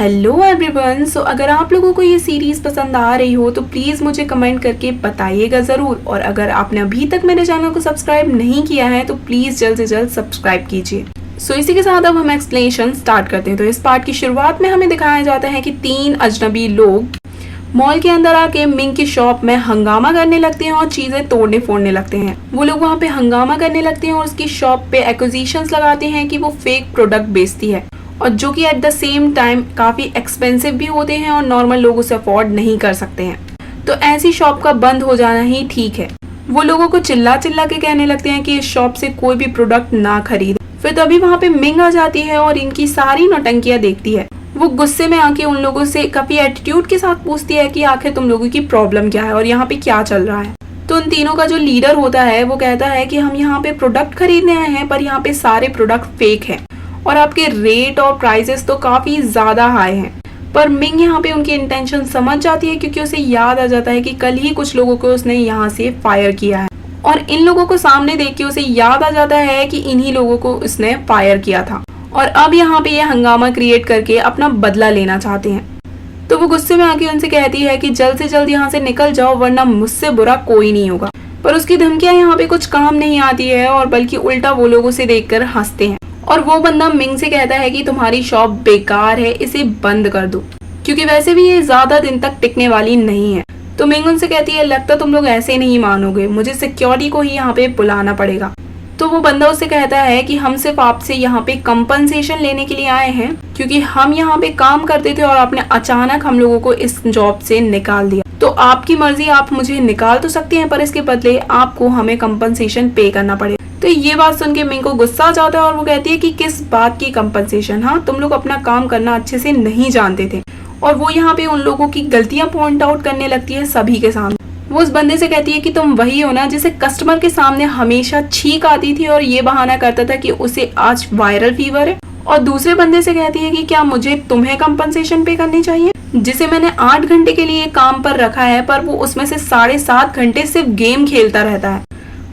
Hello everyone. सो अगर आप लोगों को ये सीरीज पसंद आ रही हो तो प्लीज मुझे कमेंट करके बताइएगा जरूर। और अगर आपने अभी तक मेरे चैनल को सब्सक्राइब नहीं किया है तो प्लीज जल्द से जल्द सब्सक्राइब कीजिए। सो इसी के साथ अब हम एक्सप्लेनेशन स्टार्ट करते हैं। तो इस पार्ट की शुरुआत में हमें दिखाया जाता है कि 3 अजनबी लोग मॉल के अंदर आके मिंग की शॉप में हंगामा करने लगते हैं और चीजें तोड़ने फोड़ने लगते हैं। वो लोग वहाँ पे हंगामा करने लगते हैं और उसकी शॉप पे एक्यूजेशंस लगाते हैं कि वो फेक प्रोडक्ट बेचती है और जो कि एट द सेम टाइम काफी एक्सपेंसिव भी होते हैं और नॉर्मल लोग उसे अफोर्ड नहीं कर सकते हैं। तो ऐसी शॉप का बंद हो जाना ही ठीक है। वो लोगों को चिल्ला चिल्ला के कहने लगते हैं कि इस शॉप से कोई भी प्रोडक्ट ना खरीदे। फिर तभी वहाँ पे मिंग आ जाती है और इनकी सारी नौटंकियां देखती है। वो गुस्से में आके उन लोगों से काफी एटीट्यूड के साथ पूछती है कि आखिर तुम लोगों की प्रॉब्लम क्या है और यहाँ पे क्या चल रहा है। तो उन तीनों का जो लीडर होता है वो कहता है कि हम यहाँ पे प्रोडक्ट खरीदने आए हैं पर यहाँ पे सारे प्रोडक्ट फेक हैं और आपके रेट और प्राइसेस तो काफी ज्यादा हाई हैं। पर मिंग यहाँ पे उनकी इंटेंशन समझ जाती है क्योंकि उसे याद आ जाता है कि कल ही कुछ लोगों को उसने यहाँ से फायर किया है और इन लोगों को सामने देख के उसे याद आ जाता है कि इन्हीं लोगों को उसने फायर किया था और अब यहाँ पे ये हंगामा क्रिएट करके अपना बदला लेना चाहते हैं। तो वो गुस्से में आके उनसे कहती है कि जल्द से जल्द यहाँ से निकल जाओ वरना मुझसे बुरा कोई नहीं होगा। पर उसकी धमकियां यहाँ पे कुछ काम नहीं आती है और बल्कि उल्टा वो लोग उसे देखकर हंसते हैं। और वो बंदा मिंग से कहता है कि तुम्हारी शॉप बेकार है, इसे बंद कर दो क्योंकि वैसे भी ये ज्यादा दिन तक टिकने वाली नहीं है। तो मिंग उनसे कहती है लगता तुम लोग ऐसे नहीं मानोगे, मुझे सिक्योरिटी को ही यहाँ पे बुलाना पड़ेगा। तो वो बंदा उससे कहता है कि हम सिर्फ आपसे यहाँ पे कंपनसेशन लेने के लिए आए हैं क्योंकि हम यहाँ पे काम करते थे और आपने अचानक हम लोगों को इस जॉब से निकाल दिया। तो आपकी मर्जी, आप मुझे निकाल तो सकती हैं पर इसके बदले आपको हमें कंपनसेशन पे करना पड़ेगा। तो ये बात सुन के मिंग को गुस्सा आ जाता है और वो कहती है कि किस बात की कंपनसेशन, हाँ तुम लोग अपना काम करना अच्छे से नहीं जानते थे। और वो यहाँ पे उन लोगों की गलतियां पॉइंट आउट करने लगती है सभी के सामने। वो उस बंदे से कहती है कि तुम वही हो ना जिसे कस्टमर के सामने हमेशा छींक आती थी और ये बहाना करता था कि उसे आज वायरल फीवर है। और दूसरे बंदे से कहती है कि क्या मुझे तुम्हें कंपनसेशन पे करनी चाहिए जिसे मैंने 8 घंटे के लिए काम पर रखा है पर वो उसमें से 7.5 घंटे सिर्फ गेम खेलता रहता है।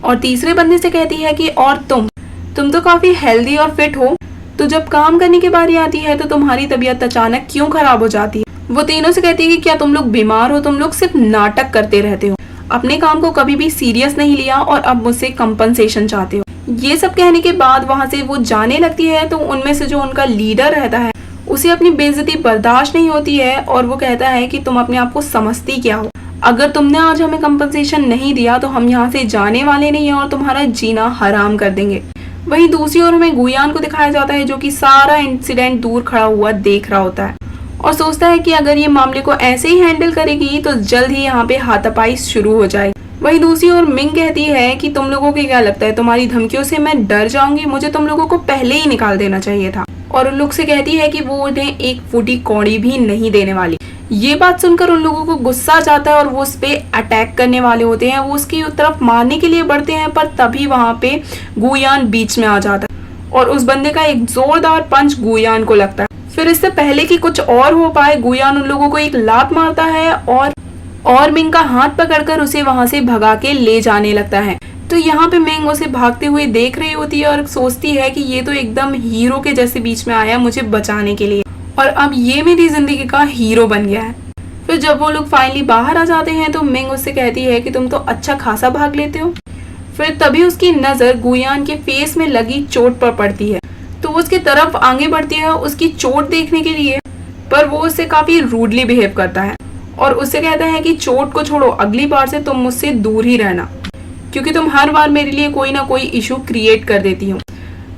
और तीसरे बंदे से कहती है कि और तुम तो काफी हेल्दी और फिट हो, तो जब काम करने की बारी आती है तो तुम्हारी तबीयत अचानक क्यों खराब हो जाती है। वो तीनों से कहती है कि क्या तुम लोग बीमार हो, तुम लोग सिर्फ नाटक करते रहते हो, अपने काम को कभी भी सीरियस नहीं लिया और अब मुझसे कंपनसेशन चाहते हो। ये सब कहने के बाद वहां से वो जाने लगती है। तो उनमें से जो उनका लीडर रहता है उसे अपनी बेइज्जती बर्दाश्त नहीं होती है और वो कहता है कि तुम अपने आप को समझती क्या हो, अगर तुमने आज हमें कंपनसेशन नहीं दिया तो हम यहाँ से जाने वाले नहीं है और तुम्हारा जीना हराम कर देंगे। वहीं दूसरी ओर हमें गुयान को दिखाया जाता है जो कि सारा इंसिडेंट दूर खड़ा हुआ देख रहा होता है और सोचता है कि अगर ये मामले को ऐसे ही हैंडल करेगी तो जल्द ही यहाँ पे हाथापाई शुरू हो जाएगी। वहीं दूसरी ओर मिंग कहती है कि तुम लोगों को क्या लगता है, तुम्हारी धमकियों से मैं डर जाऊंगी, मुझे तुम लोगों को पहले ही निकाल देना चाहिए था। और उन लोग से कहती है कि वो उन्हें एक फूटी कौड़ी भी नहीं देने वाली। ये बात सुनकर उन लोगों को गुस्सा आ जाता है और वो उस पे अटैक करने वाले होते हैं। वो उसकी तरफ मारने के लिए बढ़ते हैं पर तभी वहां पे गुयान बीच में आ जाता है और उस बंदे का एक जोरदार पंच गुयान को लगता है। फिर इससे पहले कि कुछ और हो पाए गुयान उन लोगों को एक लात मारता है और मिंग का हाथ पकड़कर उसे वहां से भगा के ले जाने लगता है। तो यहाँ पे मिंग उसे भागते हुए देख रही होती है और सोचती है कि ये तो एकदम हीरो के जैसे बीच में आया मुझे बचाने के लिए और अब ये मेरी जिंदगी का हीरो बन गया है। फिर जब वो लोग फाइनली बाहर आ जाते हैं तो मिंग उससे कहती है कि तुम तो अच्छा खासा भाग लेते हो। फिर तभी उसकी नजर गुयान के फेस में लगी चोट पर पड़ती है तो वो उसकी तरफ आगे बढ़ती है उसकी चोट देखने के लिए, पर वो उससे काफी रूडली बिहेव करता है और उससे कहता है कि चोट को छोड़ो, अगली बार से तुम मुझसे दूर ही रहना क्योंकि तुम हर बार मेरे लिए कोई ना कोई इशू क्रिएट कर देती हो।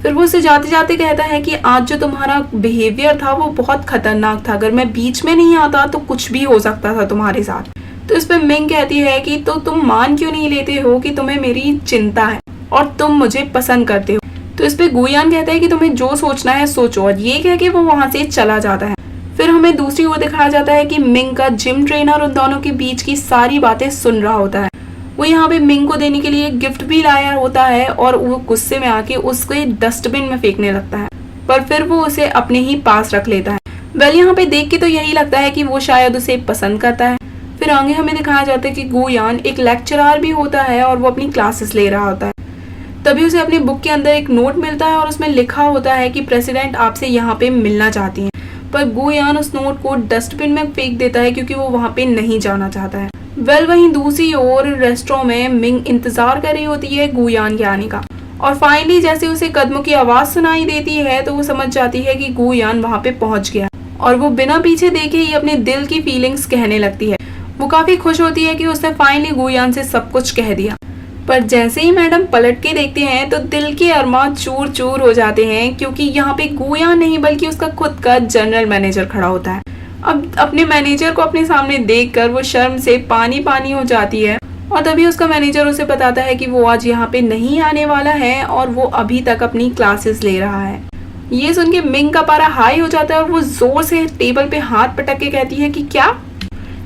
फिर वो उससे जाते जाते कहता है कि आज जो तुम्हारा बिहेवियर था वो बहुत खतरनाक था, अगर मैं बीच में नहीं आता तो कुछ भी हो सकता था तुम्हारे साथ। तो इस पे मिंग कहती है कि तो तुम मान क्यों नहीं लेते हो कि तुम्हें मेरी चिंता है और तुम मुझे पसंद करते हो। तो इस पे गुयान कहता है कि तुम्हें जो सोचना है सोचो और ये कह के वो वहां से चला जाता है। फिर हमें दूसरी ओर दिखाया जाता है कि मिंग का जिम ट्रेनर उन दोनों के बीच की सारी बातें सुन रहा होता है। वो यहाँ पे मिंग को देने के लिए गिफ्ट भी लाया होता है और वो गुस्से में आके उसके डस्टबिन में फेंकने लगता है पर फिर वो उसे अपने ही पास रख लेता है। वेल यहाँ पे देख के तो यही लगता है कि वो शायद उसे पसंद करता है। फिर आगे हमें दिखाया जाता है कि गुयान एक लेक्चरर भी होता है और वो अपनी क्लासेस ले रहा होता है। तभी उसे अपनी बुक के अंदर एक नोट मिलता है और उसमें लिखा होता है कि प्रेसिडेंट आपसे यहाँ पे मिलना चाहती हैं। पर गुयान उस नोट को डस्टबिन में फेंक देता है क्योंकि वो वहाँ पे नहीं जाना चाहता है। वहीं दूसरी ओर रेस्टोरेंट में मिंग इंतजार कर रही होती है गुयान के आने का, और फाइनली जैसे उसे कदमों की आवाज सुनाई देती है तो वो समझ जाती है कि गुयान वहाँ पे पहुंच गया, और वो बिना पीछे देखे ही अपने दिल की फीलिंग्स कहने लगती है। वो काफी खुश होती है कि उसने फाइनली गुयान से सब कुछ कह दिया। पर जैसे ही मैडम पलट के देखते हैं तो दिल के अरमान चूर चूर हो जाते हैं, क्योंकि यहाँ पे गुयान नहीं बल्कि उसका खुद का जनरल मैनेजर खड़ा होता है। अब अपने मैनेजर को अपने सामने देखकर वो शर्म से पानी पानी हो जाती है, और तभी उसका मैनेजर उसे बताता है कि वो आज यहाँ पे नहीं आने वाला है और वो अभी तक अपनी क्लासेस ले रहा है। ये सुन के मिंग का पारा हाई हो जाता है और वो जोर से टेबल पे हाथ पटक के कहती है कि क्या,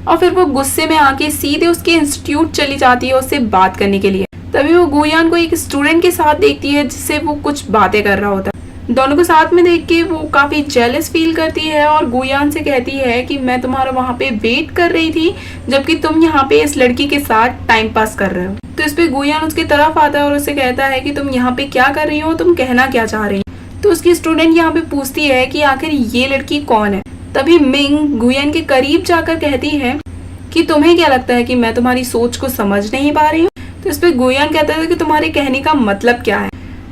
और फिर वो गुस्से में आके सीधे उसके इंस्टीट्यूट चली जाती है उससे बात करने के लिए। तभी वो गुयान को एक स्टूडेंट के साथ देखती है जिससे वो कुछ बातें कर रहा होता है। दोनों को साथ में देख के वो काफी जेलस फील करती है और गुयान से कहती है कि मैं तुम्हारा वहाँ पे वेट कर रही थी जबकि तुम यहाँ पे इस लड़की के साथ टाइम पास कर रहे हो। तो इस पे गुयान उसकी तरफ आता है और उससे कहता है कि तुम यहाँ पे क्या कर रही हो, तुम कहना क्या चाह रही हो। तो उसकी स्टूडेंट यहाँ पे पूछती है कि आखिर ये लड़की कौन है। तभी मिंग गुयान के करीब जाकर कहती है कि तुम्हें क्या लगता है कि मैं तुम्हारी सोच को समझ नहीं पा रही हूँ। तो इस पे गुयान कहता है कि तुम्हारे कहने का मतलब क्या है।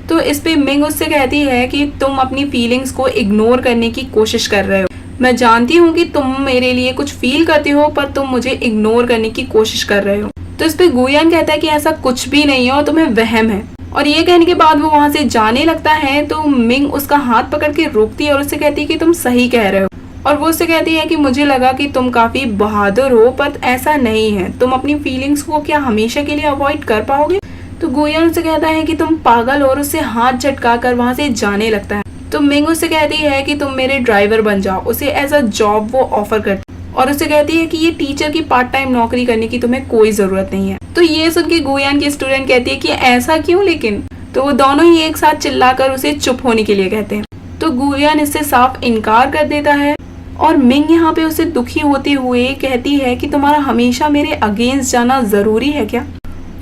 तो इस पे मिंग उससे कहती है कि तुम अपनी फीलिंग्स को इग्नोर करने की कोशिश कर रहे हो। मैं जानती हूँ कि तुम मेरे लिए कुछ फील करते हो पर तुम मुझे इग्नोर करने की कोशिश कर रहे हो। तो इस पे गुयान कहता है कि ऐसा कुछ भी नहीं है और तुम्हें वहम है। और ये कहने के बाद वो वहाँ से जाने लगता है तो मिंग उसका हाथ पकड़ के रोकती है और उससे कहती है कि तुम सही कह रहे हो। और वो उससे कहती है कि मुझे लगा कि तुम काफी बहादुर हो पर ऐसा नहीं है, तुम अपनी फीलिंग्स को क्या हमेशा के लिए अवॉइड कर पाओगे। तो गुयान उससे कहता है कि तुम पागल, और उससे हाथ झटका कर वहाँ से जाने लगता है। तो मिंग उससे कहती है कि तुम मेरे ड्राइवर बन जाओ। उसे एज अ जॉब वो ऑफर करती और उससे कहती है कि ये टीचर की पार्ट टाइम नौकरी करने की तुम्हें कोई जरूरत नहीं है। तो ये सुन के गुयान की स्टूडेंट कहती है कि ऐसा क्यों लेकिन। तो वो दोनों ही एक साथ चिल्लाकर उसे चुप होने के लिए कहते हैं। तो गुयान इससे साफ इनकार कर देता है और मिंग यहाँ पे उसे दुखी होते हुए कहती है कि तुम्हारा हमेशा मेरे अगेंस्ट जाना जरूरी है क्या।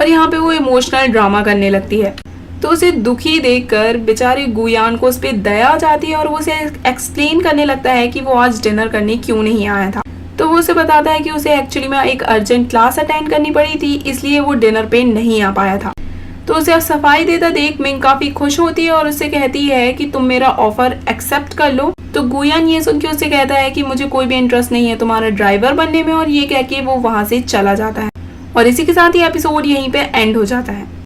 और यहाँ पे वो इमोशनल ड्रामा करने लगती है। तो उसे दुखी देखकर बेचारे गुयान को उस पर दया आ जाती है और वो उसे एक्सप्लेन करने लगता है कि वो आज डिनर करने क्यों नहीं आया था। तो वो उसे बताता है कि उसे एक्चुअली में एक अर्जेंट क्लास अटेंड करनी पड़ी थी, इसलिए वो डिनर पे नहीं आ पाया था। तो उसे सफाई देता देख मिंग काफी खुश होती है और उससे कहती है कि तुम मेरा ऑफर एक्सेप्ट कर लो। तो गुयान ये सुन के उससे कहता है कि मुझे कोई भी इंटरेस्ट नहीं है तुम्हारा ड्राइवर बनने में, और ये कह के वो वहां से चला जाता है। और इसी के साथ ही एपिसोड यहीं पे एंड हो जाता है।